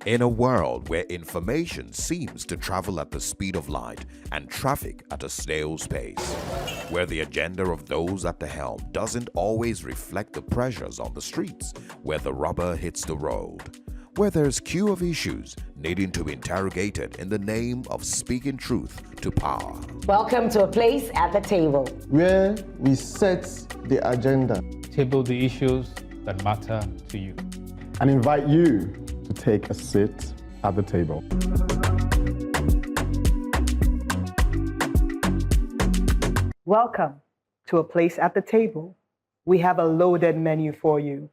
In a world where information seems to travel at the speed of light and traffic at a snail's pace, where the agenda of those at the helm doesn't always reflect the pressures on the streets, where the rubber hits the road, where there's queue of issues needing to be interrogated in the name of speaking truth to power. Welcome to A Place at the Table, where we set the agenda, table the issues that matter to you, and invite you to take a seat at the table. Welcome to A Place at the Table. We have a loaded menu for you.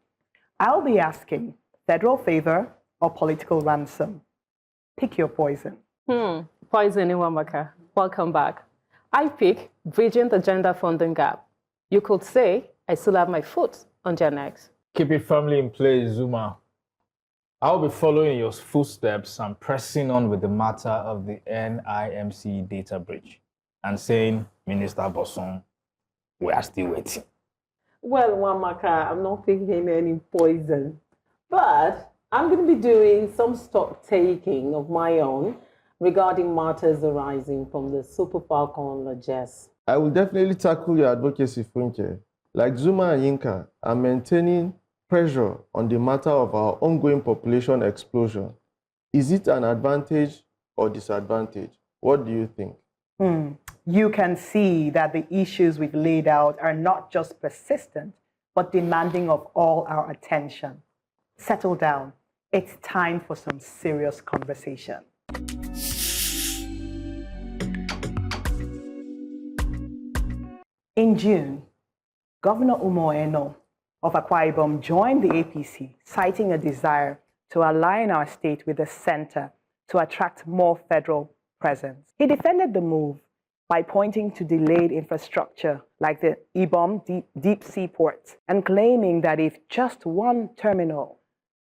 I'll be asking federal favor or political ransom. Pick your poison. Poison Iwamaka. Welcome back. I pick bridging the gender funding gap. You could say I still have my foot on their necks. Keep it firmly in place, Zuma. I'll be following your footsteps and pressing on with the matter of the NIMC data breach and saying, Minister Boson, we are still waiting. Well, Wamaka, I'm not picking any poison, but I'm going to be doing some stock taking of my own regarding matters arising from the Super Falcon largesse. I will definitely tackle your advocacy, Funke. Like Zuma and Yinka, I'm maintaining pressure on the matter of our ongoing population explosion. Is it an advantage or disadvantage? What do you think? You can see that the issues we've laid out are not just persistent, but demanding of all our attention. Settle down. It's time for some serious conversation. In June, Governor Umoeno of Akwa Ibom joined the APC, citing a desire to align our state with the center to attract more federal presence. He defended the move by pointing to delayed infrastructure like the Ibom deep sea port and claiming that if just one terminal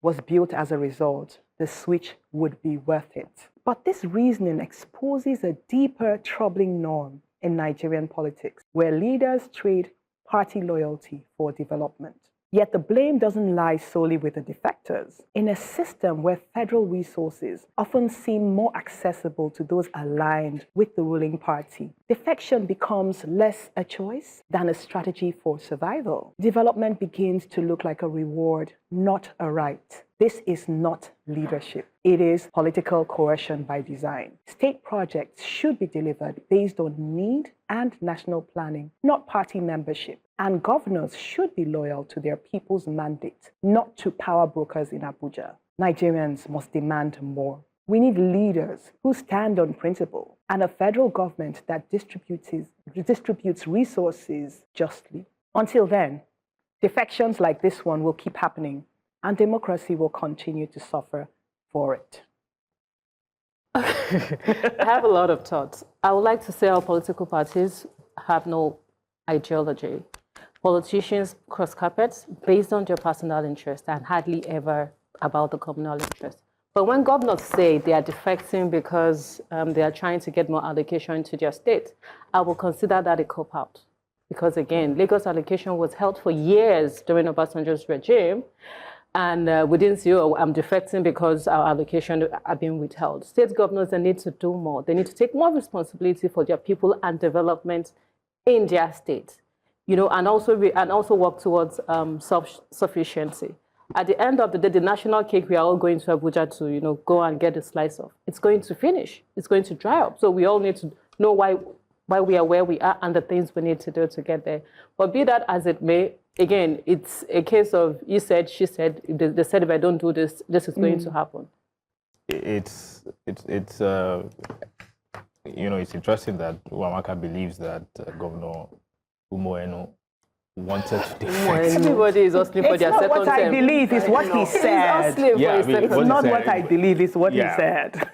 was built as a result, the switch would be worth it. But this reasoning exposes a deeper troubling norm in Nigerian politics, where leaders trade party loyalty for development. Yet the blame doesn't lie solely with the defectors. In a system where federal resources often seem more accessible to those aligned with the ruling party, defection becomes less a choice than a strategy for survival. Development begins to look like a reward, not a right. This is not leadership. It is political coercion by design. State projects should be delivered based on need and national planning, not party membership. And governors should be loyal to their people's mandate, not to power brokers in Abuja. Nigerians must demand more. We need leaders who stand on principle and a federal government that distributes resources justly. Until then, defections like this one will keep happening, and democracy will continue to suffer for it. I have a lot of thoughts. I would like to say our political parties have no ideology. Politicians cross carpets based on their personal interest and hardly ever about the communal interest. But when governors say they are defecting because they are trying to get more allocation to their state, I will consider that a cop-out. Because again, Lagos allocation was held for years during Obasanjo's regime, and we didn't say, oh, I'm defecting because our allocation are being withheld. State governors, they need to do more. They need to take more responsibility for their people and development in their state. You know, and also work towards self-sufficiency. At the end of the day, the national cake we are all going to Abuja to, you know, go and get a slice of, it's going to finish. It's going to dry up. So we all need to know why we are where we are and the things we need to do to get there. But be that as it may, again, it's a case of you said, she said. They said if I don't do this, this is going to happen. It's you know, it's interesting that Wamaka believes that Governor Umoeno wanted to defect. Everybody is asking for their second term. It's not what I believe, it's what he said. It's not what I believe, it's what he said.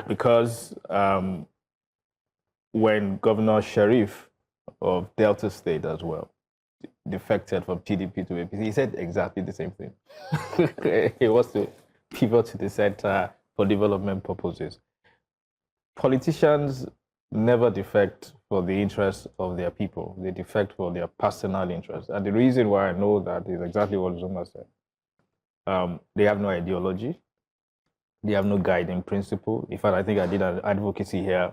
Because when Governor Sharif of Delta State as well defected from PDP to APC, he said exactly the same thing. He wants to pivot to the center for development purposes. Politicians never defect for the interests of their people. They defect for their personal interests. And the reason why I know that is exactly what Zuma said. They have no ideology. They have no guiding principle. In fact, I think I did an advocacy here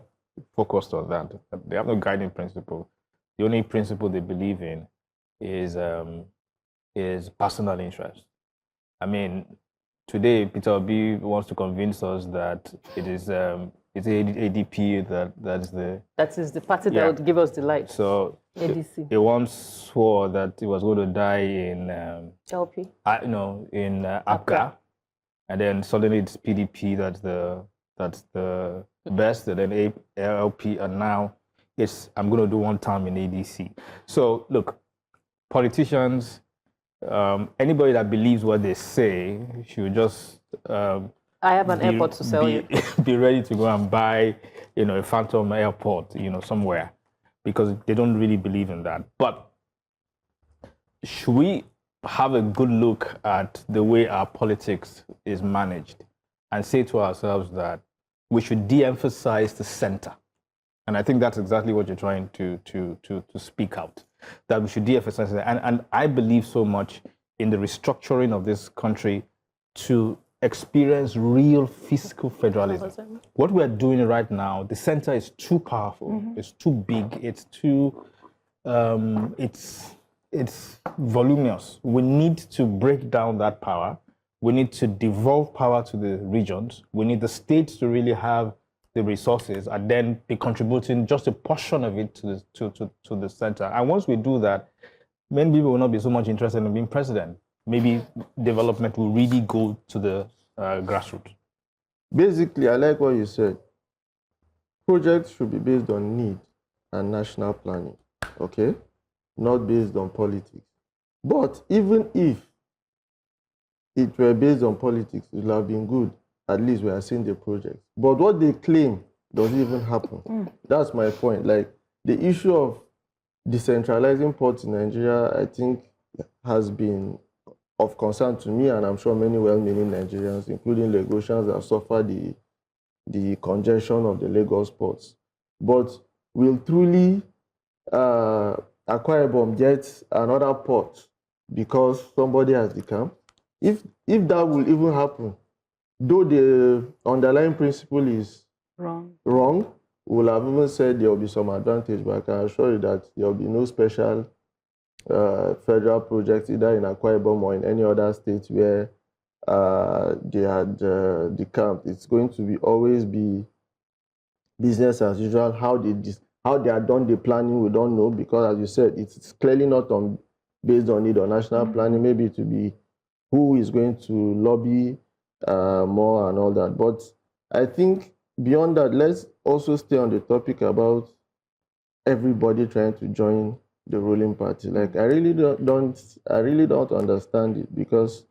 focused on that. They have no guiding principle. The only principle they believe in is personal interest. I mean, today Peter Obi wants to convince us that it's ADP that is the That is the party that would give us the light. so ADC. he once swore that he was going to die in LP. in APGA, and then suddenly it's PDP that's the best, and then LP, and now it's I'm going to do one term in ADC. So look, politicians, anybody that believes what they say should just I have an airport to sell you. be ready to go and buy, a phantom airport, somewhere, because they don't really believe in that. But should we have a good look at the way our politics is managed and say to ourselves that we should de-emphasize the center? And I think that's exactly what you're trying to speak out, that we should de-emphasize it. And I believe so much in the restructuring of this country to experience real fiscal federalism. What we're doing right now, the center is too powerful, it's too big, it's too, it's voluminous. We need to break down that power. We need to devolve power to the regions. We need the states to really have the resources and then be contributing just a portion of it to the center. And once we do that, many people will not be so much interested in being president. Maybe development will really go to the grassroots. Basically, I like what you said. Projects should be based on need and national planning, okay? Not based on politics. But even if it were based on politics, it would have been good. At least we are seeing the project. But what they claim doesn't even happen. That's my point. Like, the issue of decentralizing ports in Nigeria, I think, has been of concern to me, and I'm sure many well-meaning Nigerians, including Lagosians, have suffered the congestion of the Lagos ports. But will truly Akwa Ibom get another port because somebody has the camp? If that will even happen, though the underlying principle is wrong, we'll have even said there will be some advantage, but I can assure you that there will be no special federal project either in Akwa Ibom or in any other state where they had the camp. It's going to be always be business as usual. How they are done the planning, we don't know, because as you said, it's clearly not based on need or national planning. Maybe to be who is going to lobby more and all that. But I think beyond that, let's also stay on the topic about everybody trying to join the ruling party. Like, I really don't understand it, because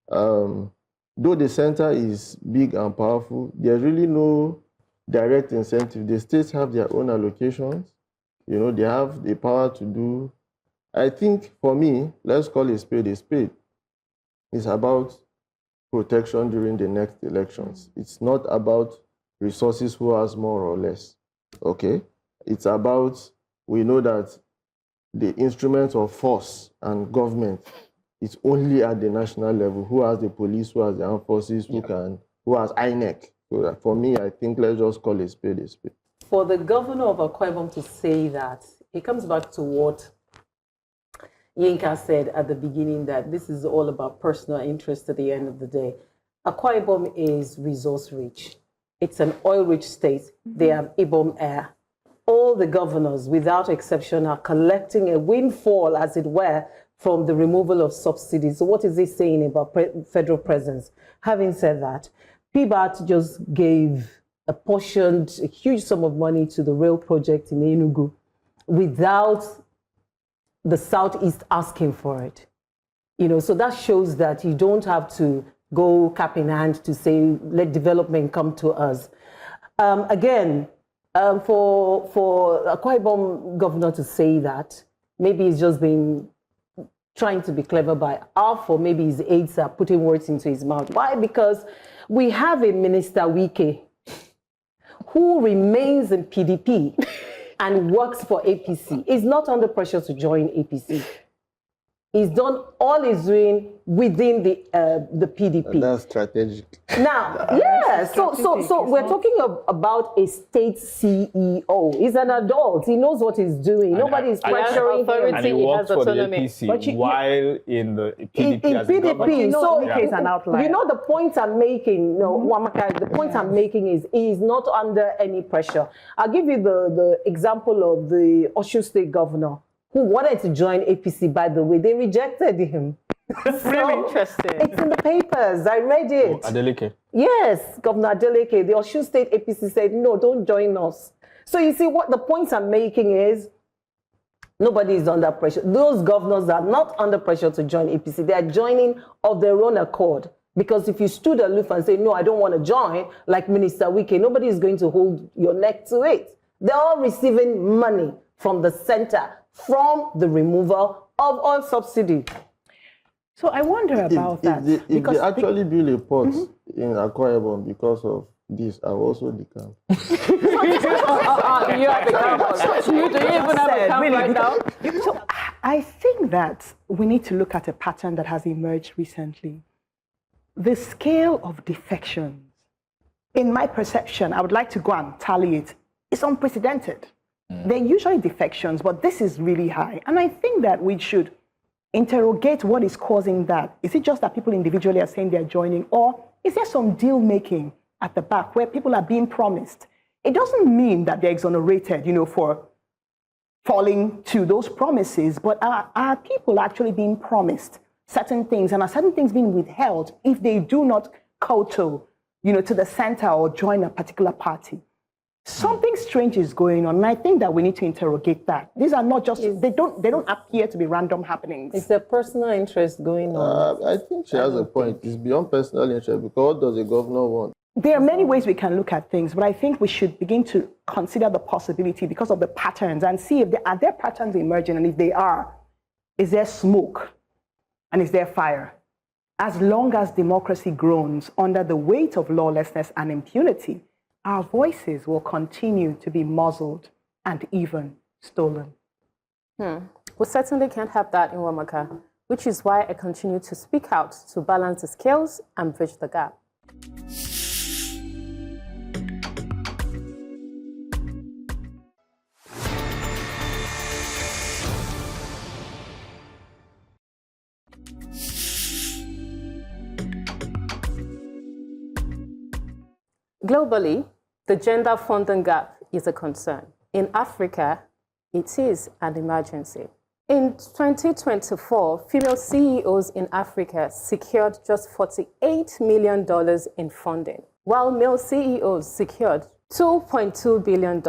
though the center is big and powerful, there's really no direct incentive. The states have their own allocations. They have the power to do. I think for me, let's call a spade a spade. It's about protection during the next elections. It's not about resources, who has more or less. Okay? It's about, we know that the instruments of force and government is only at the national level. Who has the police, who has the armed forces, who has INEC. So for me, I think let's just call a spade a spade. For the governor of Akwa Ibom to say that, it comes back to what Yinka said at the beginning, that this is all about personal interest at the end of the day. Akwa Ibom is resource rich. It's an oil-rich state. They have Ibom Air. All the governors, without exception, are collecting a windfall, as it were, from the removal of subsidies. So what is he saying about federal presence? Having said that, PBAT just gave a huge sum of money to the rail project in Enugu without the Southeast asking for it. So that shows that you don't have to go cap in hand to say, let development come to us. Again, for Akwa Ibom governor to say that, maybe he's just been trying to be clever by half, or maybe his aides are putting words into his mouth. Why? Because we have a Minister Wike who remains in PDP and works for APC. Is not under pressure to join APC. is done, all is doing within the PDP. And that's strategic. Now, yeah, so we're talking about a state CEO. He's an adult. He knows what he's doing. Nobody's pressuring him. And he worked for the APC But while in the PDP In as a governor. PDP, so is an outlier. you know the point I'm making, Wamaka, the point I'm making is he is not under any pressure. I'll give you the example of the Osun State governor who wanted to join APC, by the way. They rejected him. Really interesting. It's in the papers. I read it. Adeleke. Yes, Governor Adeleke, the Osun State APC said, no, don't join us. So you see, what the points I'm making is nobody is under pressure. Those governors are not under pressure to join APC. They are joining of their own accord. Because if you stood aloof and say, no, I don't want to join, like Minister Wike, nobody is going to hold your neck to it. They're all receiving money from the center, from the removal of all subsidy. So I wonder about that. If they actually build a port in Akwa Ibom because of this, I will also decamp. You have a camp. Do you even have a camp right now? So I think that we need to look at a pattern that has emerged recently. The scale of defections, in my perception, I would like to go and tally it, it's unprecedented. They're usually defections, but this is really high. And I think that we should interrogate what is causing that. Is it just that people individually are saying they're joining, or is there some deal making at the back where people are being promised? It doesn't mean that they're exonerated, for falling to those promises, but are people actually being promised certain things, and are certain things being withheld if they do not kowtow, to the center or join a particular party? Something strange is going on, and I think that we need to interrogate that. These are not just, they don't appear to be random happenings. It's a personal interest going on. I think she has a point. It's beyond personal interest, because what does a governor want? There are many ways we can look at things, but I think we should begin to consider the possibility because of the patterns and see if are there patterns emerging, and if they are, is there smoke and is there fire? As long as democracy groans under the weight of lawlessness and impunity, our voices will continue to be muzzled and even stolen. We certainly can't have that in Wamaka, which is why I continue to speak out to balance the scales and bridge the gap. Globally, the gender funding gap is a concern. In Africa, it is an emergency. In 2024, female CEOs in Africa secured just $48 million in funding, while male CEOs secured $2.2 billion.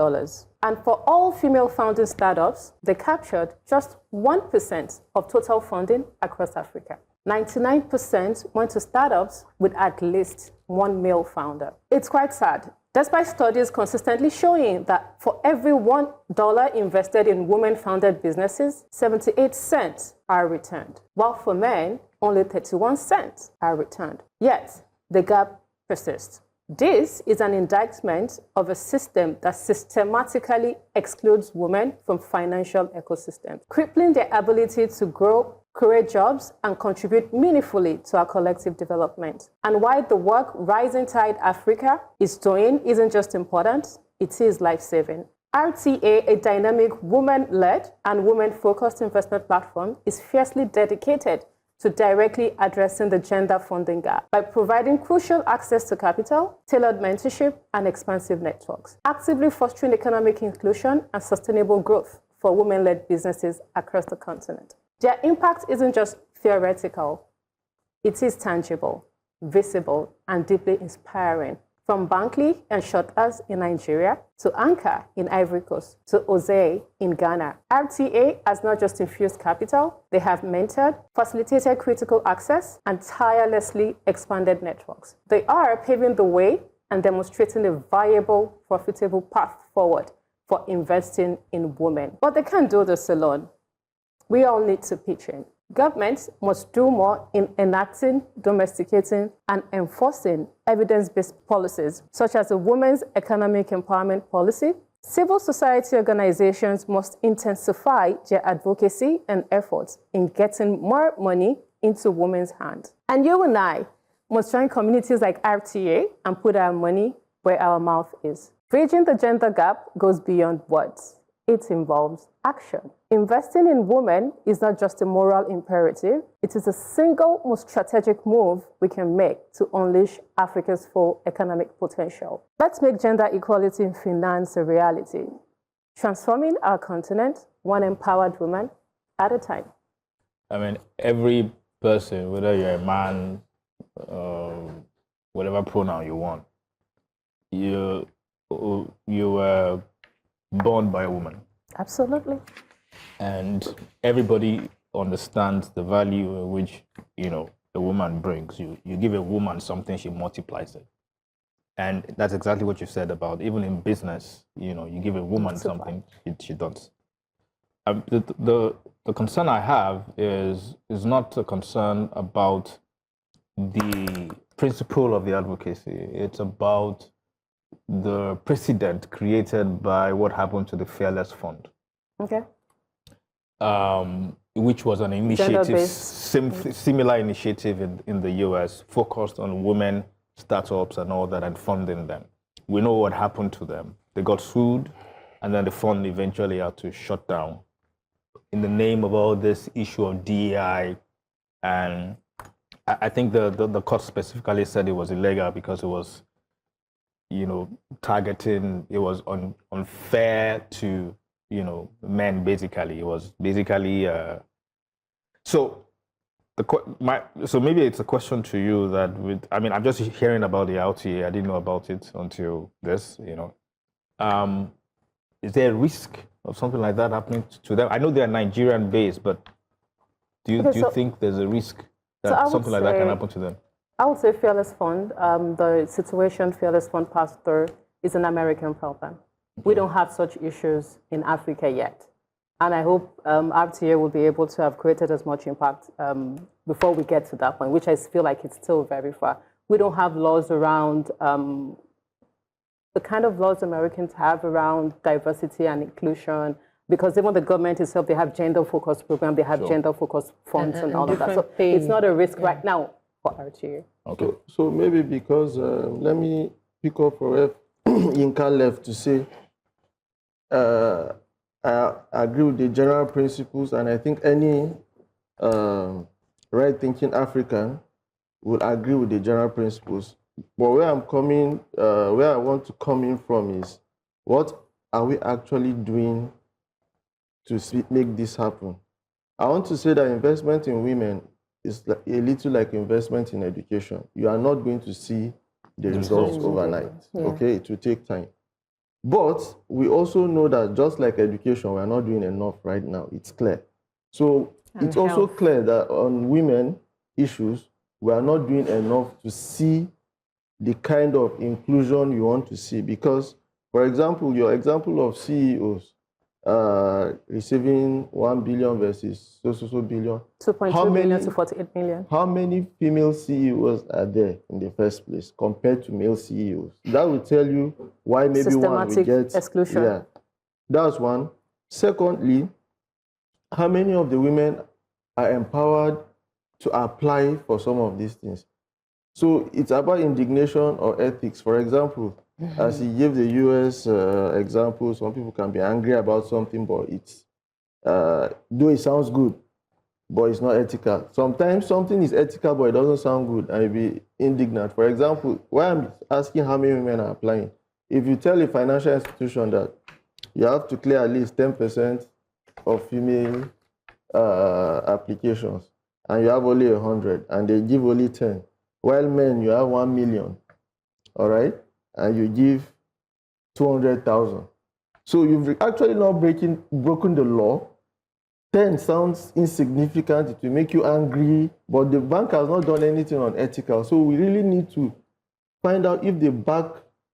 And for all female founding startups, they captured just 1% of total funding across Africa. 99% went to startups with at least one male founder. It's quite sad. Despite studies consistently showing that for every $1 invested in women-founded businesses, 78 cents are returned, while for men, only 31 cents are returned. Yet, the gap persists. This is an indictment of a system that systematically excludes women from financial ecosystems, crippling their ability to grow, create jobs, and contribute meaningfully to our collective development. And why the work Rising Tide Africa is doing isn't just important, it is life-saving. RTA, a dynamic women-led and women-focused investment platform, is fiercely dedicated to directly addressing the gender funding gap by providing crucial access to capital, tailored mentorship, and expansive networks, actively fostering economic inclusion and sustainable growth for women-led businesses across the continent. Their impact isn't just theoretical, it is tangible, visible, and deeply inspiring. From Bankly and Shotters in Nigeria, to Anchor in Ivory Coast, to Ozay in Ghana, RTA has not just infused capital, they have mentored, facilitated critical access, and tirelessly expanded networks. They are paving the way and demonstrating a viable, profitable path forward for investing in women. But they can't do this alone. We all need to pitch in. Governments must do more in enacting, domesticating, and enforcing evidence-based policies, such as the Women's Economic Empowerment Policy, Civil society organizations must intensify their advocacy and efforts in getting more money into women's hands. And you and I must join communities like RTA and put our money where our mouth is. Bridging the gender gap goes beyond words. It involves action. Investing in women is not just a moral imperative, it is the single most strategic move we can make to unleash Africa's full economic potential. Let's make gender equality in finance a reality, transforming our continent one empowered woman at a time. I mean, every person, whether you're a man, whatever pronoun you want, you were born by a woman. Absolutely. And everybody understands the value which, a woman brings. You give a woman something, she multiplies it. And that's exactly what you said about even in business, you give a woman something, she does. The concern I have is not a concern about the principle of the advocacy. It's about the precedent created by what happened to the Fearless Fund. Okay. Which was an initiative, similar initiative in the US, focused on women startups and all that and funding them. We know what happened to them. They got sued, and then the fund eventually had to shut down in the name of all this issue of DEI. And I think the court specifically said it was illegal because it was, targeting, it was unfair to, men, basically. It was basically, so maybe it's a question to you that I'm just hearing about the LTA. I didn't know about it until this, Is there a risk of something like that happening to them? I know they're Nigerian based, but do you think there's a risk that something like that can happen to them? I would say Fearless Fund, the situation Fearless Fund passed through is an American problem. We don't have such issues in Africa yet. And I hope RTA will be able to have created as much impact before we get to that point, which I feel like it's still very far. We don't have laws around the kind of laws Americans have around diversity and inclusion, because even the government itself, they have gender-focused programs, they have gender-focused funds and all of that. So it's not a risk right now for RTA. Okay. So maybe because, let me pick up where Yinka left to say, I agree with the general principles, and I think any right-thinking African will agree with the general principles. But where I want to come in from is, what are we actually doing to make this happen? I want to say that investment in women is a little like investment in education. You are not going to see the results overnight. Yeah. Okay, it will take time. But we also know that just like education, we are not doing enough right now. It's clear. So it's also clear that on women issues, we are not doing enough to see the kind of inclusion you want to see. Because, for example, your example of CEOs receiving 1 billion versus so billion. 2.2 billion to 48 million. How many female CEOs are there in the first place compared to male CEOs? That will tell you why maybe one will get exclusion. Yeah, that's one. Secondly, how many of the women are empowered to apply for some of these things? So it's about indignation or ethics. For example, as he gave the US example, some people can be angry about something, but it's, though it sounds good, but it's not ethical. Sometimes something is ethical, but it doesn't sound good, and you'll be indignant. For example, why I'm asking how many women are applying, if you tell a financial institution that you have to clear at least 10% of female applications, and you have only 100, and they give only 10, while men, you have 1 million, all right? And you give 200,000. So you've actually not broken the law. 10 sounds insignificant, it will make you angry, but the bank has not done anything unethical. So we really need to find out if the back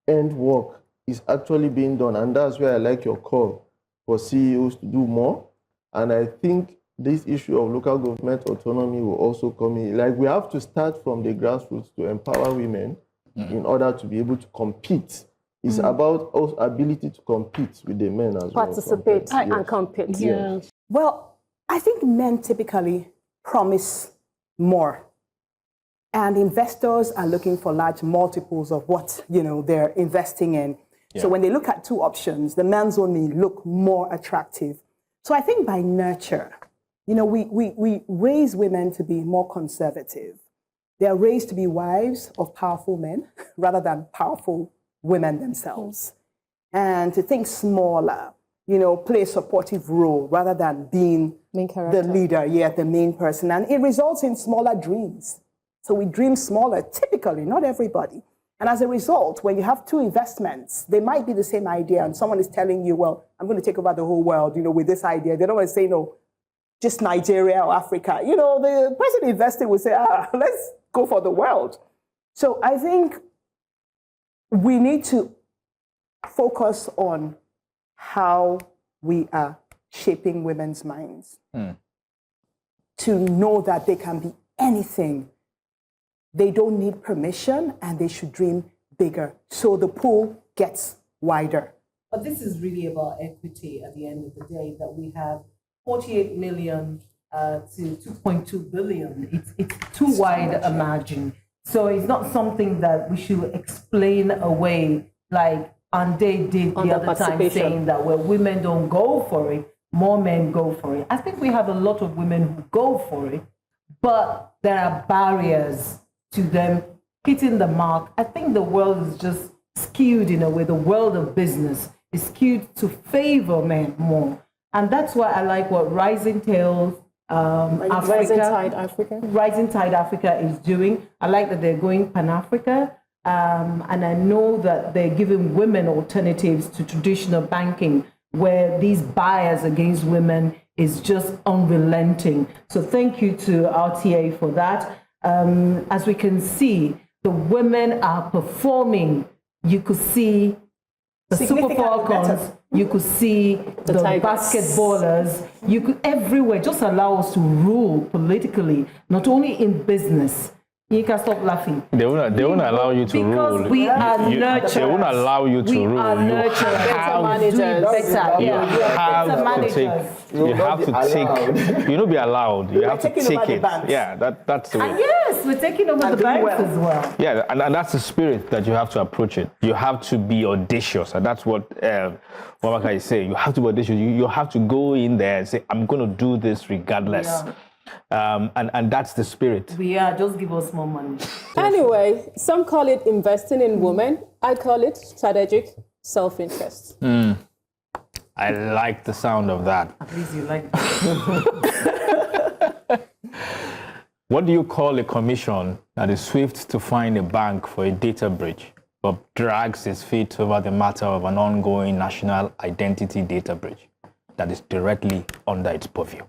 end work is actually being done. And that's where I like your call for CEOs to do more. And I think this issue of local government autonomy will also come in. Like, we have to start from the grassroots to empower women in order to be able to compete It's about our ability to compete with the men as Participate well. and compete. Yeah. Well, I think men typically promise more. And investors are looking for large multiples of what, they're investing in. So when they look at two options, the men's only look more attractive. So I think by nurture, we raise women to be more conservative. They are raised to be wives of powerful men rather than powerful women themselves. And to think smaller, play a supportive role rather than being the leader, the main person. And it results in smaller dreams. So we dream smaller, typically, not everybody. And as a result, when you have two investments, they might be the same idea, and someone is telling you, well, I'm going to take over the whole world, with this idea. They don't want to say, no, just Nigeria or Africa. The person investing will say, let's go for the world. So I think we need to focus on how we are shaping women's minds to know that they can be anything. They don't need permission, and they should dream bigger. So the pool gets wider. But this is really about equity at the end of the day, that we have 48 million to 2.2 billion. It's too wide a margin. So it's not something that we should explain away like Ande did the other time, saying that, well, women don't go for it, more men go for it. I think we have a lot of women who go for it, but there are barriers to them hitting the mark. I think the world is just skewed in a way. The world of business is skewed to favor men more. And that's why I like what Rising Tide Africa is doing. I like that they're going Pan-Africa. And I know that they're giving women alternatives to traditional banking, where these bias against women is just unrelenting. So thank you to RTA for that. As we can see, the women are performing. You could see the Super Falcons, you could see the basketballers, you could everywhere. Just allow us to rule politically, not only in business. You can stop laughing. They won't allow you to rule. Because we are nurturers. They won't allow you to we rule. Are better managers. You have to take. You don't be allowed. You have to take it. Yeah, that's the way. And yes, we're taking over the banks as well. Yeah, and that's the spirit that you have to approach it. You have to be audacious, and that's what Wamaka is saying. You have to be audacious. You have to go in there and say, I'm going to do this regardless. Yeah. And that's the spirit. Just give us more money. Anyway, some call it investing in women. I call it strategic self-interest. I like the sound of that. At least you like that. What do you call a commission that is swift to find a bank for a data breach, but drags its feet over the matter of an ongoing national identity data breach that is directly under its purview?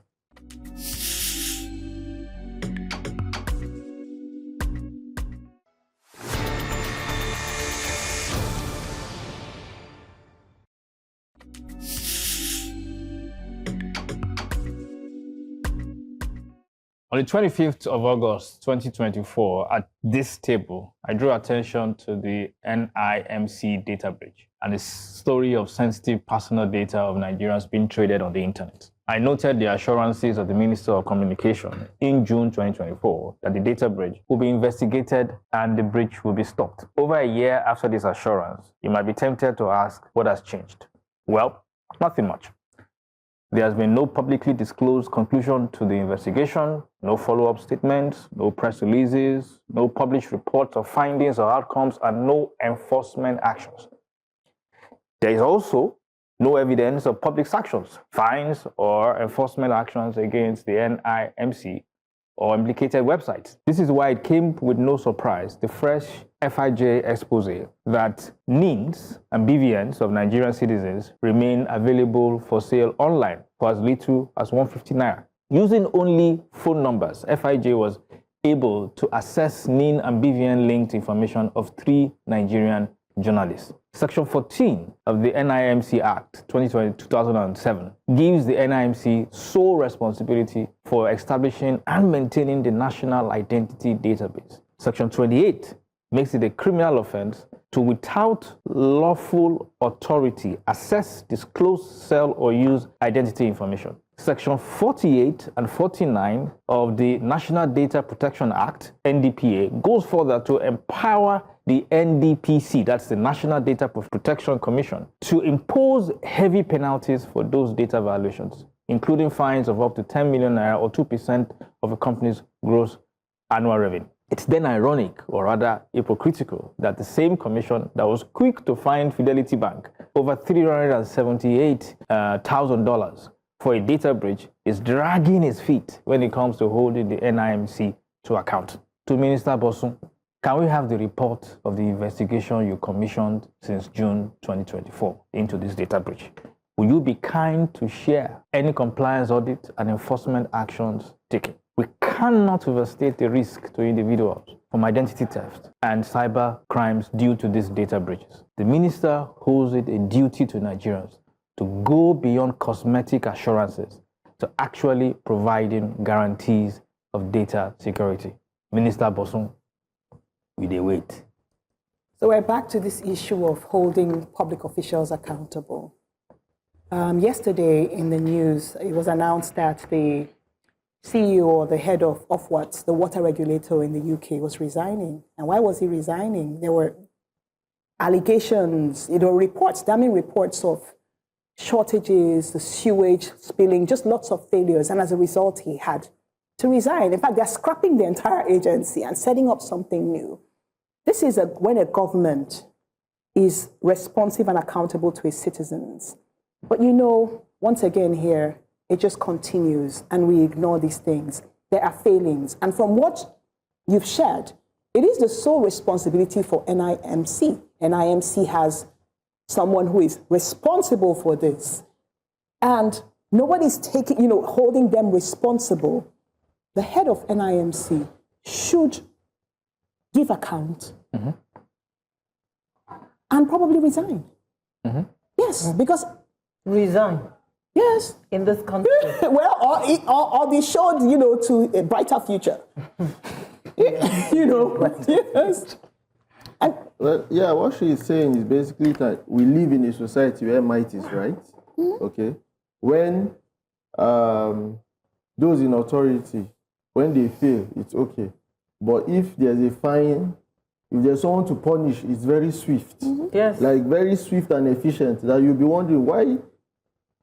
On the 25th of August, 2024, at this table, I drew attention to the NIMC data breach and the story of sensitive personal data of Nigerians being traded on the internet. I noted the assurances of the Minister of Communication in June 2024 that the data breach will be investigated and the breach will be stopped. Over a year after this assurance, you might be tempted to ask what has changed. Well, nothing much. There has been no publicly disclosed conclusion to the investigation, no follow-up statements, no press releases, no published reports of findings or outcomes, and no enforcement actions. There is also no evidence of public sanctions, fines, or enforcement actions against the NIMC or implicated websites. This is why it came with no surprise, the fresh FIJ expose that NINs and BVNs of Nigerian citizens remain available for sale online for as little as 150 naira. Using only phone numbers, FIJ was able to access NIN and BVN linked information of 3 Nigerian journalists. Section 14 of the NIMC Act 2007 gives the NIMC sole responsibility for establishing and maintaining the National Identity Database. Section 28 makes it a criminal offense to, without lawful authority, access, disclose, sell, or use identity information. Section 48 and 49 of the National Data Protection Act, NDPA, goes further to empower the NDPC, that's the National Data Protection Commission, to impose heavy penalties for those data violations, including fines of up to 10 million naira or 2% of a company's gross annual revenue. It's then ironic, or rather hypocritical, that the same commission that was quick to fine Fidelity Bank over $378,000 for a data breach is dragging its feet when it comes to holding the NIMC to account. To Minister Bosun, can we have the report of the investigation you commissioned since June 2024 into this data breach? Will you be kind to share any compliance audit and enforcement actions taken? We cannot overstate the risk to individuals from identity theft and cyber crimes due to these data breaches. The minister holds it a duty to Nigerians to go beyond cosmetic assurances to actually providing guarantees of data security. Minister Bosun, we dey wait. So we're back to this issue of holding public officials accountable. Yesterday in the news, it was announced that the CEO or the head of Ofwat, the water regulator in the UK, was resigning. And why was he resigning? There were allegations, reports, damning reports of shortages, the sewage spilling, just lots of failures. And as a result, he had to resign. In fact, they're scrapping the entire agency and setting up something new. This is when a government is responsive and accountable to its citizens. But once again here, it just continues and we ignore these things. There are failings. And from what you've shared, it is the sole responsibility for NIMC. NIMC has someone who is responsible for this. And nobody's holding them responsible. The head of NIMC should give account and probably resign. Yes, because... Resign. Yes. In this country. Well, or be showed, to a brighter future. Yes. And, what she is saying is basically that we live in a society where might is right. Okay. When those in authority, when they fail, it's okay. But if there's a fine, if there's someone to punish, it's very swift. Yes. Like very swift and efficient, that you'll be wondering why.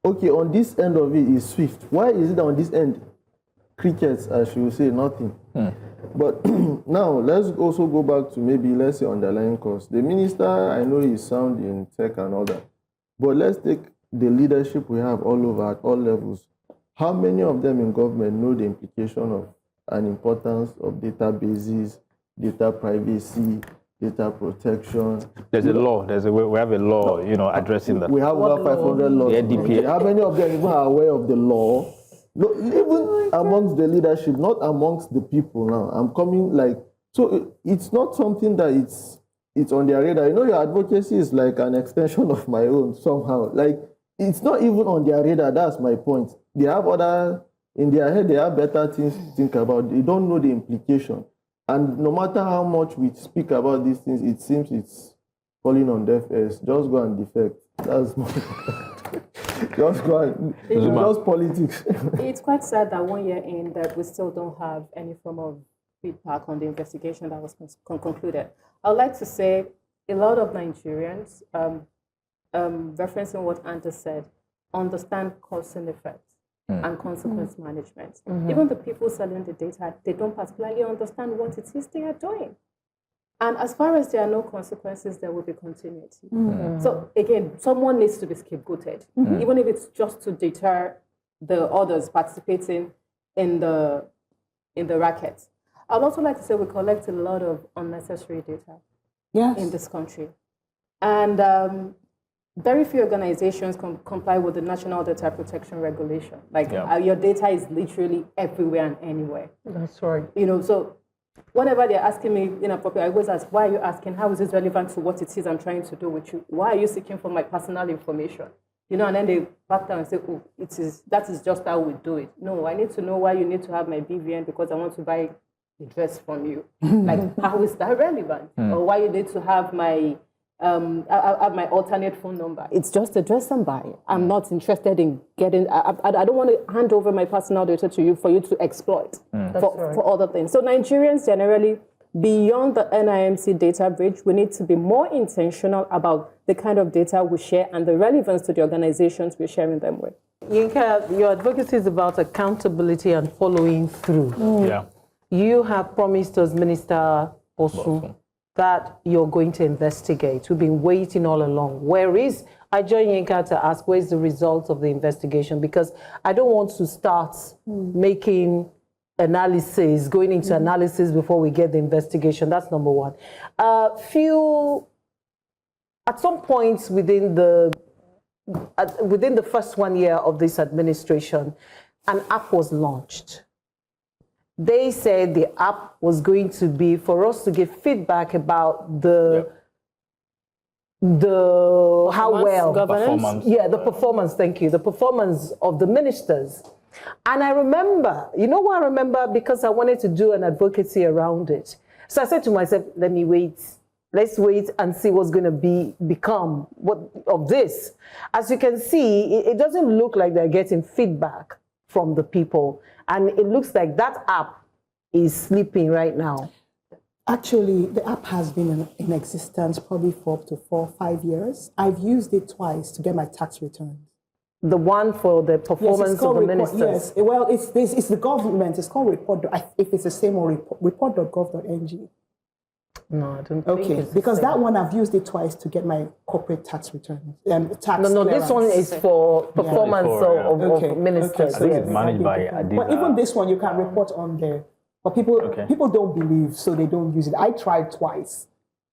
Okay, on this end of it is swift. Why is it on this end? Crickets, as you will say, nothing. But now, let's also go back to maybe, let's say, underlying cause. The minister, I know he's sound in tech and all that. But let's take the leadership we have all over, at all levels. How many of them in government know the implication of and importance of databases, data privacy, data protection? There's a law. We have a law, addressing that. We have over 500 laws. The NDPA. How many of them even are aware of the law? No, even amongst the leadership, not amongst the people now. I'm coming so it's not something that it's on their radar. Your advocacy is like an extension of my own somehow. It's not even on their radar. That's my point. They have in their head, they have better things to think about. They don't know the implication. And no matter how much we speak about these things, it seems it's falling on deaf ears. Just go and defect. That's my just go and just politics. It's quite sad that 1 year in that we still don't have any form of feedback on the investigation that was concluded. I would like to say a lot of Nigerians, referencing what Ande said, understand cause and effect and consequence management. Even the people selling the data, they don't particularly understand what it is they are doing. And as far as there are no consequences, there will be continuity. So again, someone needs to be scapegoated, even if it's just to deter the others participating in the racket. I'd also like to say we collect a lot of unnecessary data in this country. And very few organizations comply with the National Data Protection Regulation. Your data is literally everywhere and anywhere. That's right. So whenever they're asking me inappropriate, I always ask, why are you asking? How is this relevant to what it is I'm trying to do with you? Why are you seeking for my personal information? And then they back down and say, oh, that is just how we do it. No, I need to know why you need to have my BVN because I want to buy a dress from you. How is that relevant? Or why you need to have my I have my alternate phone number. It's just address somebody. I'm not interested in getting, I don't want to hand over my personal data to you for you to exploit for other things. So Nigerians generally, beyond the NIMC data breach, we need to be more intentional about the kind of data we share and the relevance to the organizations we're sharing them with. Yinka, your advocacy is about accountability and following through. Yeah. You have promised us, Minister Osu, that you're going to investigate. We've been waiting all along. I join Yinka to ask, where's the result of the investigation? Because I don't want to start making analysis, going into analysis before we get the investigation. That's number one. At some point within the first 1 year of this administration, an app was launched. They said the app was going to be for us to give feedback about the Performance. Yeah, the performance, thank you. The performance of the ministers. And I remember, you know what I remember? Because I wanted to do an advocacy around it. So I said to myself, let me wait. Let's wait and see what's going to become of this. As you can see, it doesn't look like they're getting feedback from the people. And it looks like that app is sleeping right now. Actually, the app has been in existence probably for up to 4 or 5 years. I've used it twice to get my tax returns. The one for the performance of the ministers? Yes, well, it's the government. It's called report. If it's the same or report.gov.ng. No, I don't think Okay, because that one I've used it twice to get my corporate tax returns. No, this one is for performance of ministers. I think it's managed by Adiba. But even this one, you can report on there. But people don't believe, so they don't use it. I tried twice.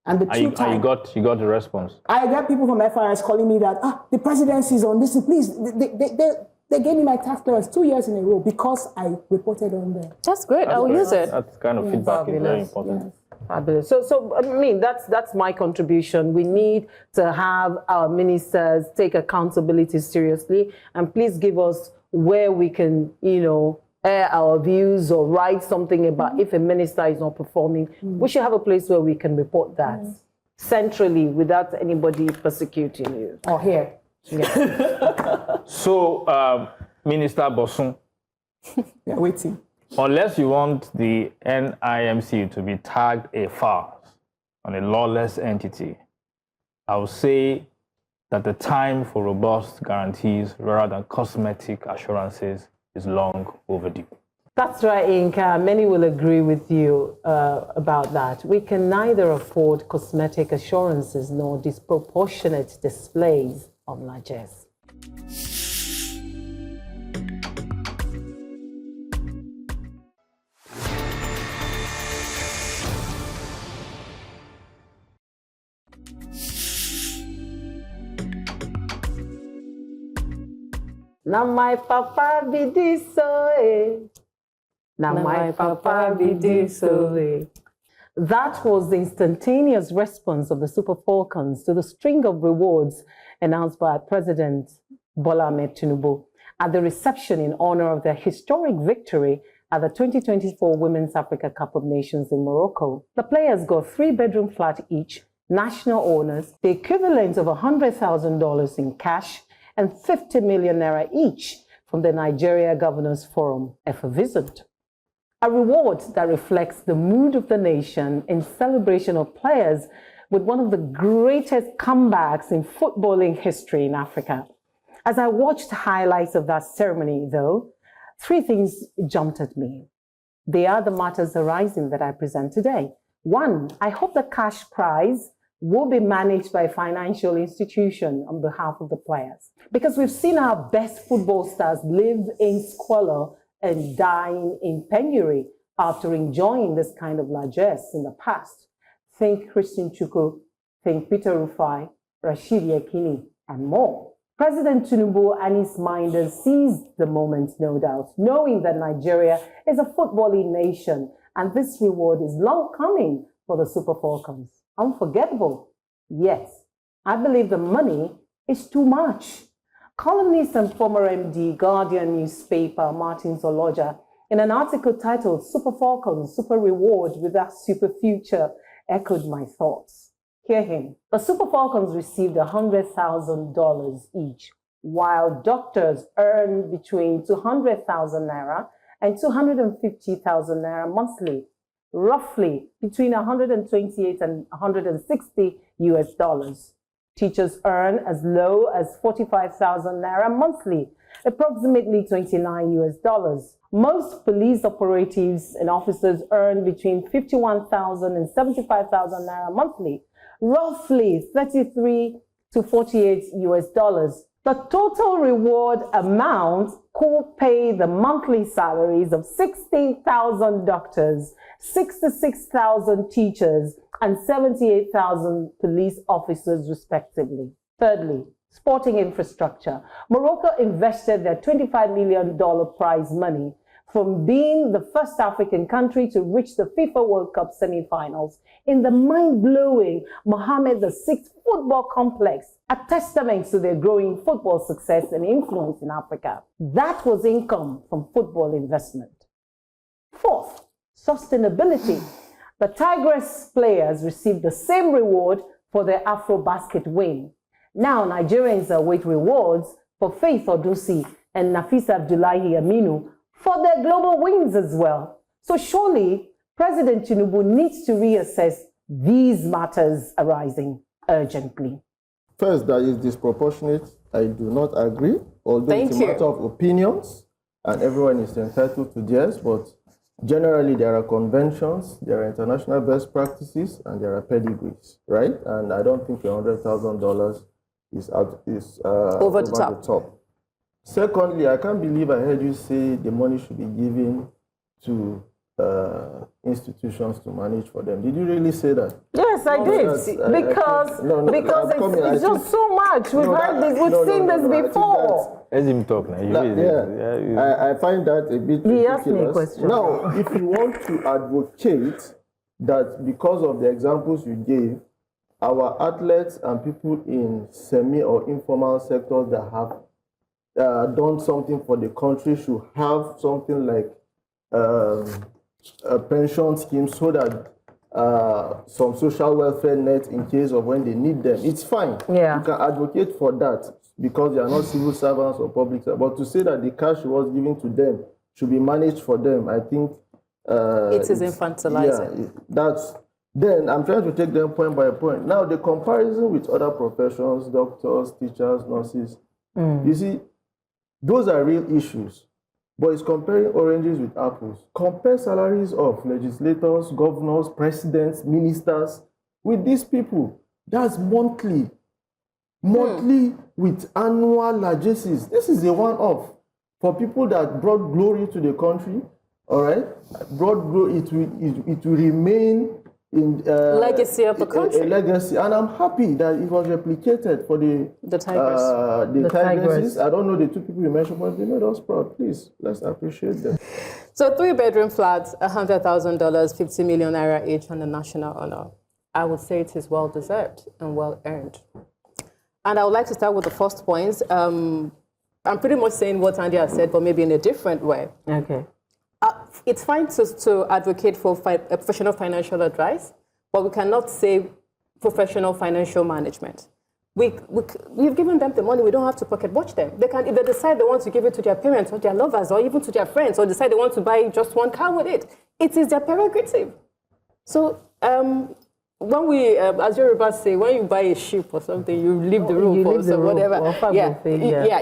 And you got the response? I got people from FIS calling me that, the presidency is on this. Please, they gave me my tax clearance 2 years in a row because I reported on there. That's great. I'll use it. That kind of feedback is very important. Yes. Fabulous. So I mean, that's my contribution. We need to have our ministers take accountability seriously, and please give us where we can, air our views or write something about if a minister is not performing. We should have a place where we can report that centrally without anybody persecuting you. Or here. Yeah. So, Minister Bosun, We are waiting. unless you want the NIMC to be tagged a farce on a lawless entity, I would say that the time for robust guarantees rather than cosmetic assurances is long overdue. That's right, Yinka. Many will agree with you about that. We can neither afford cosmetic assurances nor disproportionate displays of largesse. Now my papa be this way. Now my papa be this way. That was the instantaneous response of the Super Falcons to the string of rewards announced by President Bola Ahmed Tinubu at the reception in honor of their historic victory at the 2024 Women's Africa Cup of Nations in Morocco. The players got 3-bedroom flat each, national honors, the equivalent of $100,000 in cash, and 50 million naira each from the Nigeria Governors Forum, effervescent. A reward that reflects the mood of the nation in celebration of players with one of the greatest comebacks in footballing history in Africa. As I watched highlights of that ceremony, though, 3 things jumped at me. They are the matters arising that I present today. 1, I hope the cash prize will be managed by a financial institution on behalf of the players. Because we've seen our best football stars live in squalor and dying in penury after enjoying this kind of largesse in the past. Think Christian Chukwu, think Peter Rufai, Rashid Yekini, and more. President Tinubu and his minders seized the moment, no doubt, knowing that Nigeria is a footballing nation, and this reward is long coming for the Super Falcons. Unforgettable. Yes, I believe the money is too much. Columnist and former MD, Guardian newspaper, Martin Zoloja, in an article titled Super Falcons, Super Reward Without Super Future, echoed my thoughts. Hear him. The Super Falcons received $100,000 each, while doctors earned between 200,000 naira and 250,000 naira monthly, roughly between 128 and 160 US dollars. Teachers earn as low as 45,000 naira monthly, approximately 29 US dollars. Most police operatives and officers earn between 51,000 and 75,000 naira monthly, roughly 33 to 48 US dollars. The total reward amount could pay the monthly salaries of 16,000 doctors, 66,000 teachers, and 78,000 police officers, respectively. Thirdly, sporting infrastructure. Morocco invested their $25 million prize money from being the first African country to reach the FIFA World Cup semi-finals in the mind-blowing Mohammed VI football complex, a testament to their growing football success and influence in Africa. That was income from football investment. Fourth, sustainability. The Tigress players received the same reward for their AfroBasket win. Now Nigerians await rewards for Faith Odusi and Nafisa Abdullahi Aminu for their global wins as well. So surely, President Tinubu needs to reassess these matters arising urgently. First, that is disproportionate. I do not agree, although it's a matter of opinions, and everyone is entitled to theirs, but generally there are conventions, there are international best practices, and there are pedigrees, right? And I don't think $100,000 is over the top. Secondly, I can't believe I heard you say the money should be given to institutions to manage for them. Did you really say that? Yes, I did. Because it's just so much. We've heard this, we've seen this before. Let him talk now. I find that a bit ridiculous. He asked me a question. Now, if you want to advocate that because of the examples you gave, our athletes and people in semi or informal sectors that have done something for the country should have something like a pension scheme so that some social welfare net in case of when they need them. It's fine. Yeah. You can advocate for that because they are not civil servants or public servants. But to say that the cash was given to them should be managed for them, I think it is infantilizing. Yeah, that's. Then I'm trying to take them point by point. Now the comparison with other professions, doctors, teachers, nurses, you see, those are real issues. But it's comparing oranges with apples. Compare salaries of legislators, governors, presidents, ministers with these people. That's monthly. Monthly with annual largesses. This is a one-off. For people that brought glory to the country, all right? Brought glory, it will remain in legacy of the country. A legacy, and I'm happy that it was replicated for the Tigers. The Tigresses. I don't know the two people you mentioned, but they made us proud. Please, let's appreciate them. So 3-bedroom flats, $100,000, 50 million naira each on the national honor. I would say it is well deserved and well earned. And I would like to start with the first points. I'm pretty much saying what Ande has said, but maybe in a different way. Okay. It's fine to advocate for professional financial advice, but we cannot say professional financial management. We've given them the money. We don't have to pocket watch them. They can, if they decide they want to give it to their parents or their lovers or even to their friends, or decide they want to buy just one car with it, it is their prerogative. So when we, as Yoruba say, when you buy a ship or something, you leave the room for whatever.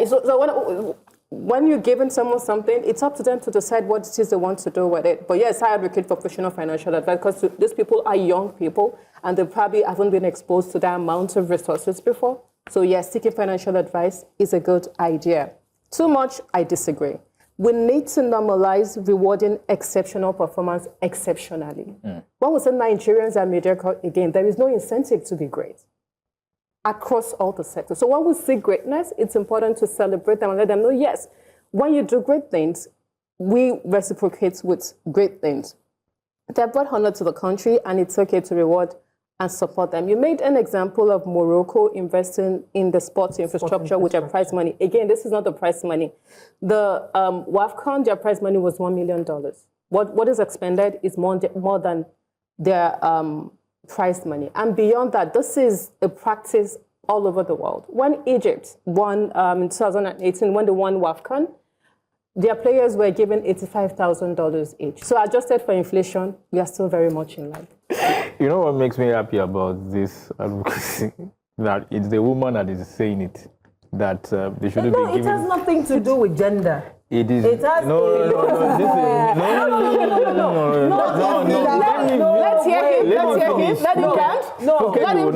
So when you're giving someone something, it's up to them to decide what it is they want to do with it. But yes, I advocate for professional financial advice because these people are young people and they probably haven't been exposed to that amount of resources before. So yes, seeking financial advice is a good idea. Too much, I disagree. We need to normalize rewarding exceptional performance exceptionally. When we say Nigerians are mediocre, again, there is no incentive to be great across all the sectors. So when we see greatness, it's important to celebrate them and let them know, yes, when you do great things, we reciprocate with great things. They have brought honor to the country, and it's okay to reward and support them. You made an example of Morocco investing in the sports infrastructure with their prize money. Again, this is not the prize money. The WAFCON, their prize money was $1 million. What is expended is more than their prize money. And beyond that, this is a practice all over the world. When Egypt won in 2018, when they won WAFCON, their players were given $85,000 each. So adjusted for inflation, we are still very much in line. You know what makes me happy about this advocacy? That it's the woman that is saying it. That they shouldn't be giving... No, it has nothing to do with gender. It is... It has... No. Let's hear him. Let him count. Let him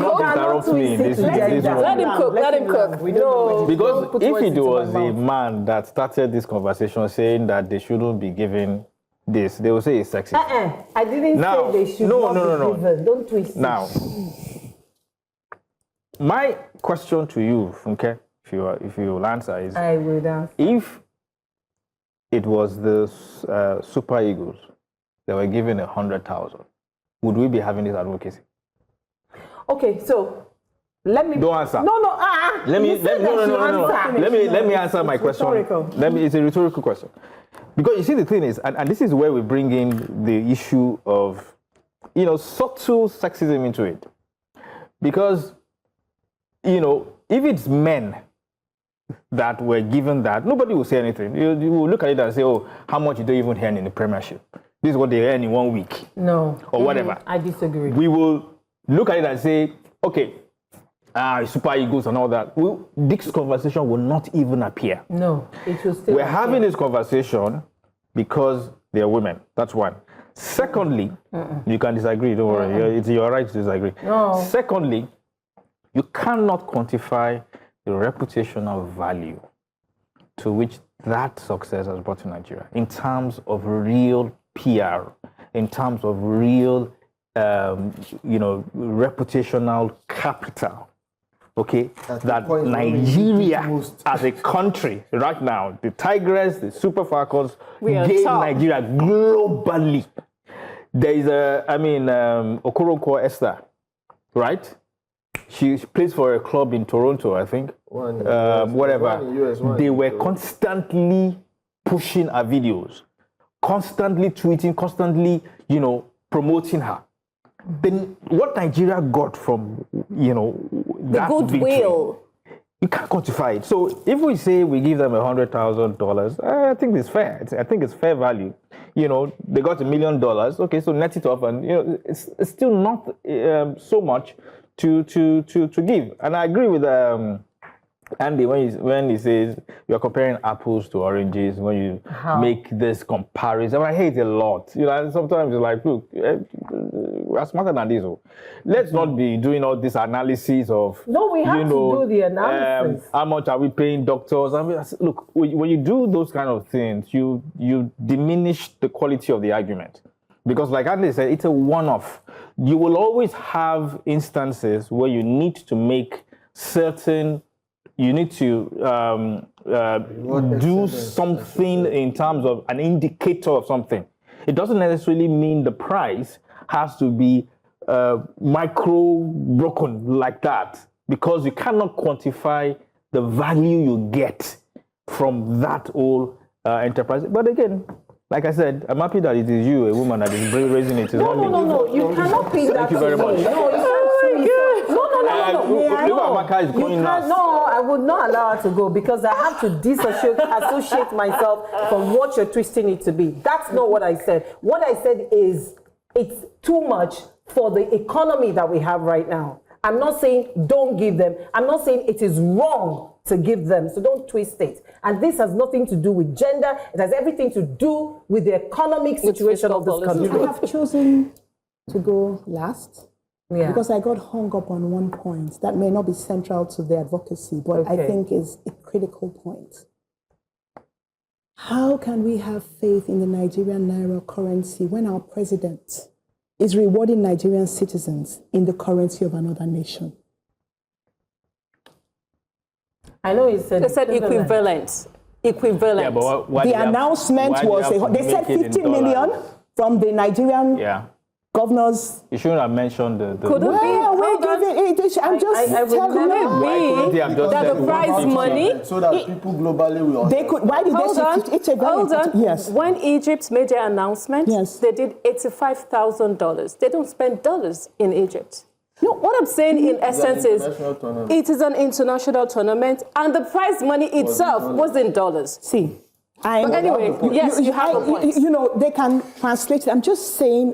cook. Let him cook. No. Because if it was a man that started this conversation saying that they shouldn't be given this, they will say it's sexist. I didn't say they should not be given. Don't twist it. Now, my question to you, Funke, if you will answer, is I would answer. If it was the Super Eagles that were given 100,000, would we be having this advocacy? Okay, so let me. Don't answer. No. Let me answer my question. It's a rhetorical question. Because you see, the thing is, and this is where we bring in the issue of, subtle sexism into it. Because, if it's men that were given that, nobody will say anything. You will look at it and say, oh, how much you don't even earn in the Premiership? This is what they earn in 1 week. No. Or whatever. I disagree. We will look at it and say, okay, Super Eagles and all that. This conversation will not even appear. No, it will still We're having this conversation because they are women. That's one. Secondly, you can disagree, don't worry. It's your right to disagree. No. Secondly, you cannot quantify the reputational value to which that success has brought to Nigeria in terms of real PR, in terms of real, reputational capital. Okay, that Nigeria as a country right now, the Tigers, the Super Falcons, gain Nigeria globally. There is Okoronkwo Esther, right? She plays for a club in Toronto, I think. They were constantly pushing her videos, constantly tweeting, constantly, promoting her. Then what Nigeria got from, that goodwill, you can't quantify it. So if we say we give them $100,000, I think it's fair. I think it's fair value. They got $1 million. Okay, so net it off, and it's still not so much to give. And I agree with Andy when he says you're comparing apples to oranges when you make this comparison. I hate it a lot. Sometimes it's like, look, we're smarter than this. Let's not be doing all this analysis of. No, we have to do the analysis. How much are we paying doctors? Look, when you do those kind of things, you diminish the quality of the argument. Because like Ande said, it's a one-off. You will always have instances where you need to make certain. You need to do something in terms of an indicator of something. It doesn't necessarily mean the price has to be micro broken like that, because you cannot quantify the value you get from that whole enterprise. But again, like I said, I'm happy that it is you, a woman, that is raising it. No. You cannot be that. Thank you very much. No, I would not allow her to go, because I have to associate myself from what you're twisting it to be. That's not what I said. What I said is it's too much for the economy that we have right now. I'm not saying don't give them. I'm not saying it is wrong to give them. So don't twist it. And this has nothing to do with gender. It has everything to do with the economic situation of this country. I have chosen to go last. Yeah. Because I got hung up on one point that may not be central to the advocacy, but I think is a critical point. How can we have faith in the Nigerian naira currency when our president is rewarding Nigerian citizens in the currency of another nation? I know he said equivalent. Yeah, but the announcement was they said 50 million from the Nigerian governors. You shouldn't have mentioned the Could it be? I'm just telling you. That the prize money. So that people globally will. They could. Why did they say it's a very Hold on. Yes. When Egypt made their announcement, they did $85,000. They don't spend dollars in Egypt. No, what I'm saying in essence is it is an international tournament and the prize money itself was in dollars. See, but anyway, yes, you have a point. You know, they can translate it. I'm just saying,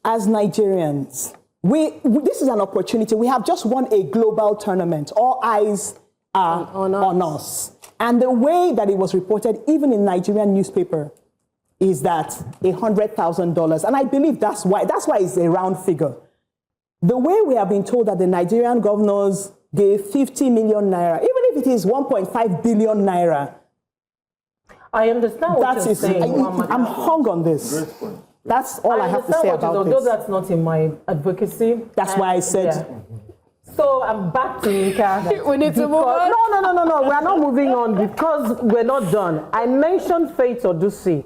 as Nigerians, this is an opportunity. We have just won a global tournament. All eyes are on us. And the way that it was reported, even in Nigerian newspaper, is that $100,000. And I believe that's why it's a round figure. The way we have been told that the Nigerian governors gave 50 million naira, even if it is 1.5 billion naira. I understand what you're saying. I'm hung on this. That's all I have to say about this. Although that's not in my advocacy. That's why I said. Yeah. So I'm back to Yinka. We need to move on. No. We're not moving on because we're not done. I mentioned Faith Odusi.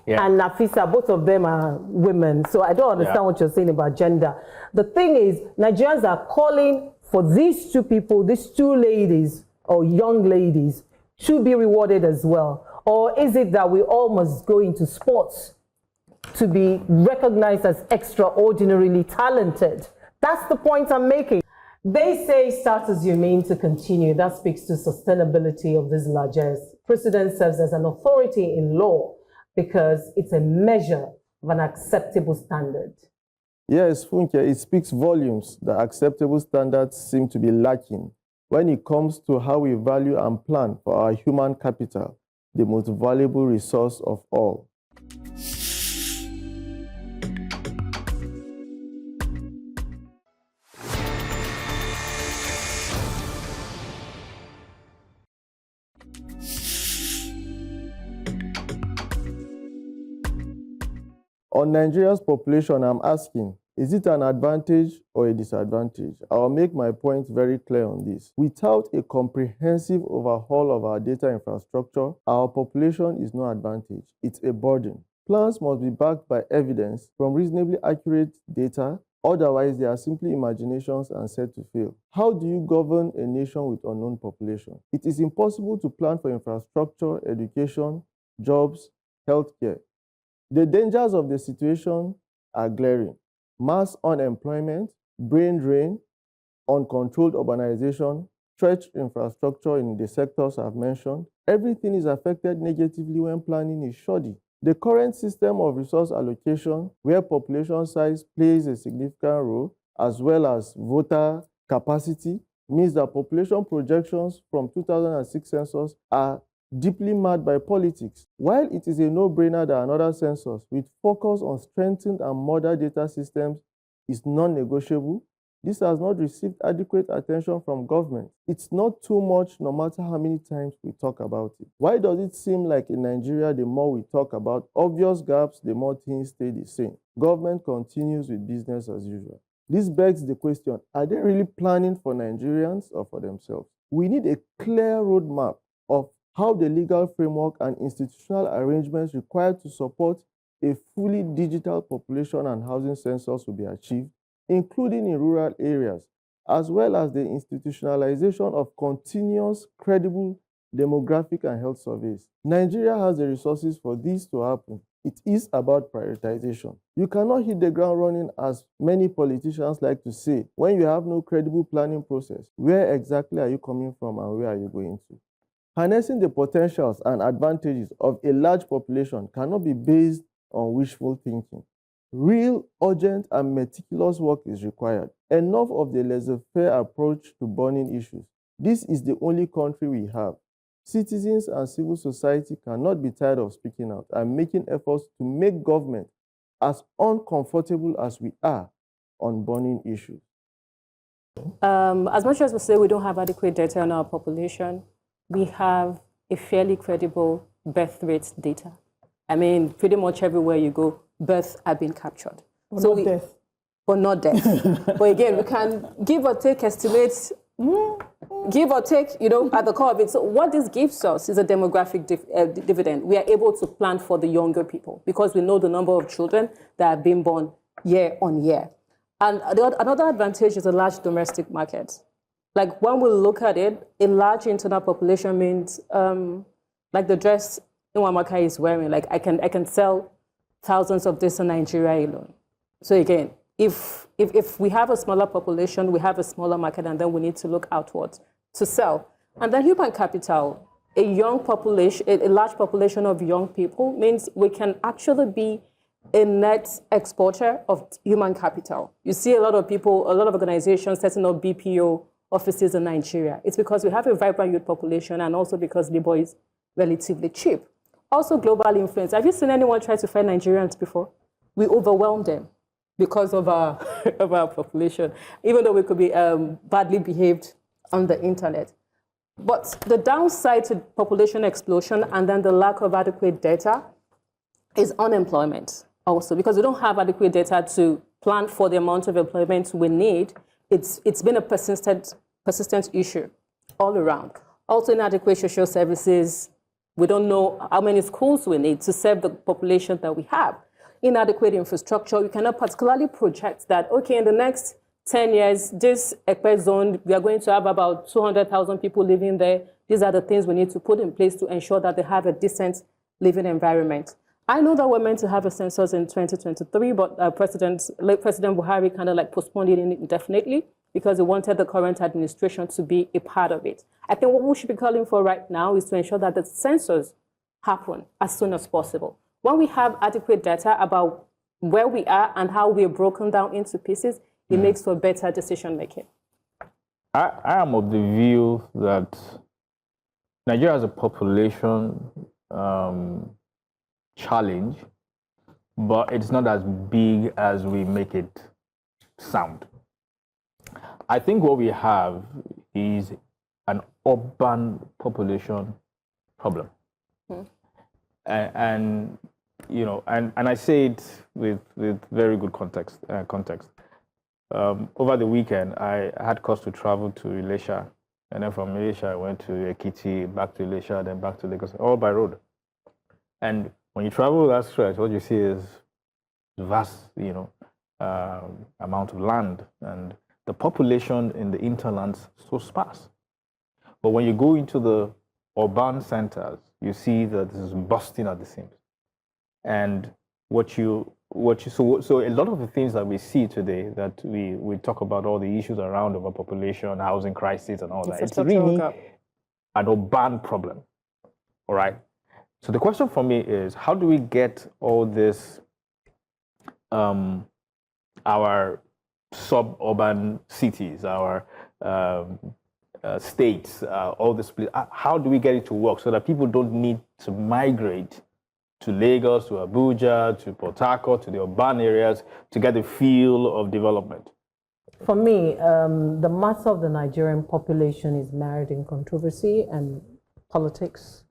Yeah. And Nafisa, both of them are women. So I don't understand what you're saying about gender. The thing is, Nigerians are calling for these two people, these two ladies or young ladies, to be rewarded as well. Or is it that we all must go into sports to be recognized as extraordinarily talented? That's the point I'm making. They say start as you mean to continue. That speaks to sustainability of this largesse. Precedent serves as an authority in law, because it's a measure of an acceptable standard. Yes, Funke, it speaks volumes that acceptable standards seem to be lacking when it comes to how we value and plan for our human capital, the most valuable resource of all. On Nigeria's population, I'm asking, is it an advantage or a disadvantage? I'll make my point very clear on this. Without a comprehensive overhaul of our data infrastructure, our population is no advantage. It's a burden. Plans must be backed by evidence from reasonably accurate data. Otherwise, they are simply imaginations and set to fail. How do you govern a nation with unknown population? It is impossible to plan for infrastructure, education, jobs, healthcare. The dangers of the situation are glaring. Mass unemployment, brain drain, uncontrolled urbanization, stretched infrastructure in the sectors I've mentioned. Everything is affected negatively when planning is shoddy. The current system of resource allocation, where population size plays a significant role, as well as voter capacity, means that population projections from 2006 census are deeply marred by politics. While it is a no-brainer that another census with focus on strengthened and modern data systems is non-negotiable, this has not received adequate attention from government. It's not too much no matter how many times we talk about it. Why does it seem like in Nigeria, the more we talk about obvious gaps, the more things stay the same? Government continues with business as usual. This begs the question, are they really planning for Nigerians or for themselves? We need a clear roadmap of how the legal framework and institutional arrangements required to support a fully digital population and housing census will be achieved, including in rural areas, as well as the institutionalization of continuous, credible demographic and health surveys. Nigeria has the resources for this to happen. It is about prioritization. You cannot hit the ground running, as many politicians like to say, when you have no credible planning process. Where exactly are you coming from and where are you going to? Harnessing the potentials and advantages of a large population cannot be based on wishful thinking. Real, urgent, and meticulous work is required. Enough of the laissez-faire approach to burning issues. This is the only country we have. Citizens and civil society cannot be tired of speaking out and making efforts to make government as uncomfortable as we are on burning issues. As much as we say we don't have adequate data on our population, we have a fairly credible birth rate data. I mean, pretty much everywhere you go, births have been captured. But not death. But not death. But again, we can give or take estimates, give or take, at the core of it. So what this gives us is a demographic dividend. We are able to plan for the younger people because we know the number of children that are being born year on year. And another advantage is a large domestic market. Like when we look at it, a large internal population means like the dress Nwamaka is wearing, like I can sell thousands of this in Nigeria alone. So again, if we have a smaller population, we have a smaller market, and then we need to look outwards to sell. And then human capital, a young population, a large population of young people means we can actually be a net exporter of human capital. You see a lot of people, a lot of organizations setting up BPO offices in Nigeria. It's because we have a vibrant youth population and also because labor is relatively cheap. Also global influence. Have you seen anyone try to find Nigerians before? We overwhelm them because of our, of our population, even though we could be badly behaved on the internet. But the downside to population explosion and then the lack of adequate data is unemployment also, because we don't have adequate data to plan for the amount of employment we need. It's been a persistent issue all around. Also inadequate social services. We don't know how many schools we need to serve the population that we have. Inadequate infrastructure. We cannot particularly project that, okay, in the next 10 years, this Ekpe zone, we are going to have about 200,000 people living there. These are the things we need to put in place to ensure that they have a decent living environment. I know that we're meant to have a census in 2023, but late President Buhari kind of like postponed it indefinitely because he wanted the current administration to be a part of it. I think what we should be calling for right now is to ensure that the census happen as soon as possible. When we have adequate data about where we are and how we are broken down into pieces, it makes for better decision making. I am of the view that Nigeria has a population challenge, but it's not as big as we make it sound. I think what we have is an urban population problem. And you know, and I say it with very good context. Over the weekend, I had cause to travel to Elisha, and then from Elisha, I went to Ekiti, back to Elisha, then back to Lagos, all by road. And when you travel that stretch, what you see is vast, amount of land, and the population in the hinterlands so sparse. But when you go into the urban centers, you see that this is bursting at the seams. And so a lot of the things that we see today, that we talk about, all the issues around overpopulation, housing crisis, and all that, it's really an urban problem. All right. So the question for me is, how do we get all this, our suburban cities, our states, all this, how do we get it to work so that people don't need to migrate to Lagos, to Abuja, to Port Harcourt, to the urban areas to get the feel of development? For me, the mass of the Nigerian population is married in controversy and politics.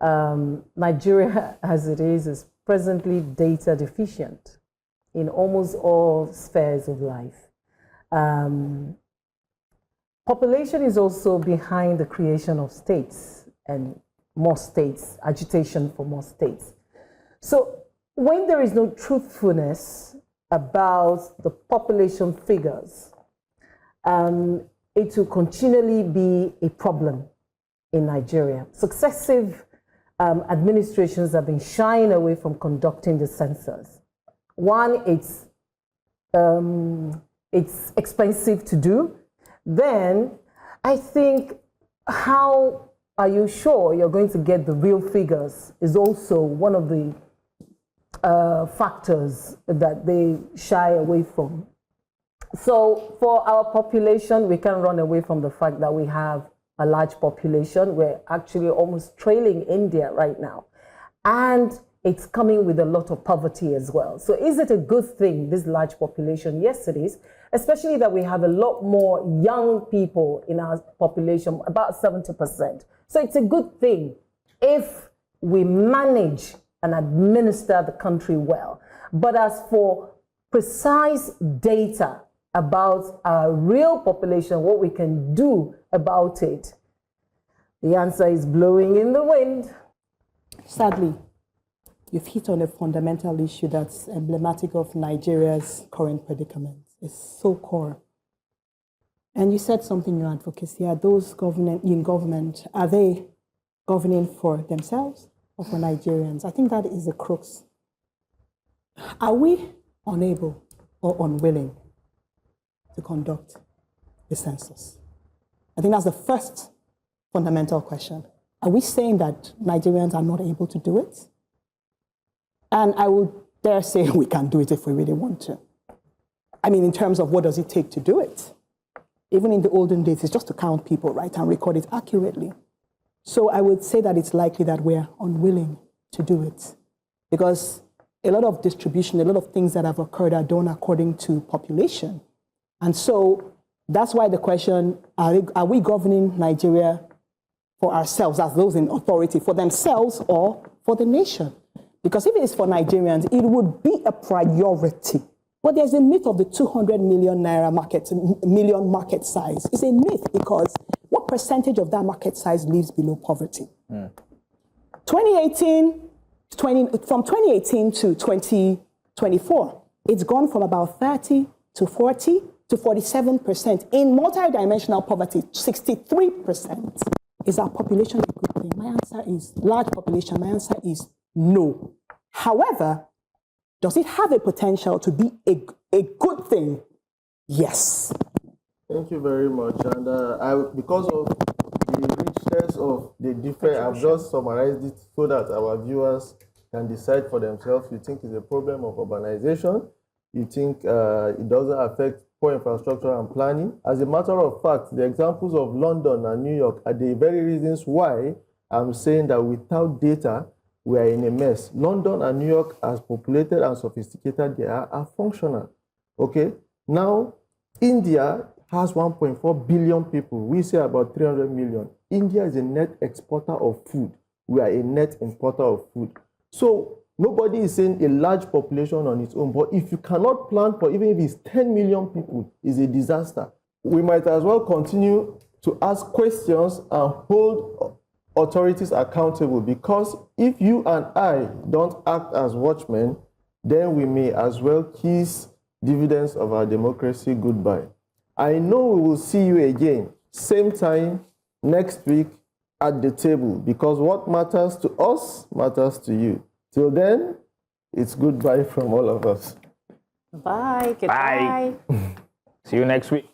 Nigeria, as it is presently data deficient in almost all spheres of life. Population is also behind the creation of states and more states, agitation for more states. So when there is no truthfulness about the population figures, it will continually be a problem in Nigeria. Successive administrations have been shying away from conducting the census. One, it's expensive to do. Then I think, how are you sure you're going to get the real figures is also one of the factors that they shy away from. So for our population, we can't run away from the fact that we have a large population. We're actually almost trailing India right now. And it's coming with a lot of poverty as well. So is it a good thing, this large population? Yes, it is, especially that we have a lot more young people in our population, about 70%. So it's a good thing if we manage and administer the country well. But as for precise data about our real population, what we can do about it, the answer is blowing in the wind. Sadly, you've hit on a fundamental issue that's emblematic of Nigeria's current predicament. is so core. And you said something in your advocacy. Are those in government, are they governing for themselves or for Nigerians? I think that is the crux. Are we unable or unwilling to conduct the census? I think that's the first fundamental question. Are we saying that Nigerians are not able to do it? And I would dare say we can do it if we really want to. I mean, in terms of what does it take to do it? Even in the olden days, it's just to count people, right, and record it accurately. So I would say that it's likely that we're unwilling to do it because a lot of distribution, a lot of things that have occurred are done according to population. And so that's why the question, are we governing Nigeria for ourselves, as those in authority, for themselves or for the nation? Because if it is for Nigerians, it would be a priority. But there's a myth of the 200 million naira million market size. It's a myth because what percentage of that market size lives below poverty? 2018, from 2018 to 2024, it's gone from about 30 to 40 to 47%. In multidimensional poverty, 63%. Is our population a good thing? My answer is, large population, my answer is no. However, does it have a potential to be a good thing? Yes. Thank you very much. And because of the richness of the different, I've just summarized it so that our viewers can decide for themselves. You think it's a problem of urbanization? You think it doesn't affect poor infrastructure and planning? As a matter of fact, the examples of London and New York are the very reasons why I'm saying that without data, we are in a mess. London and New York, as populated and sophisticated they are functional. Okay? Now, India has 1.4 billion people. We say about 300 million. India is a net exporter of food. We are a net importer of food. So nobody is saying a large population on its own, but if you cannot plan for even if it's 10 million people, it's a disaster. We might as well continue to ask questions and hold authorities accountable, because if you and I don't act as watchmen, then we may as well kiss dividends of our democracy goodbye. I know we will see you again, same time next week at the table, because what matters to us matters to you. Till then, it's goodbye from all of us. Bye. Goodbye. Bye. See you next week.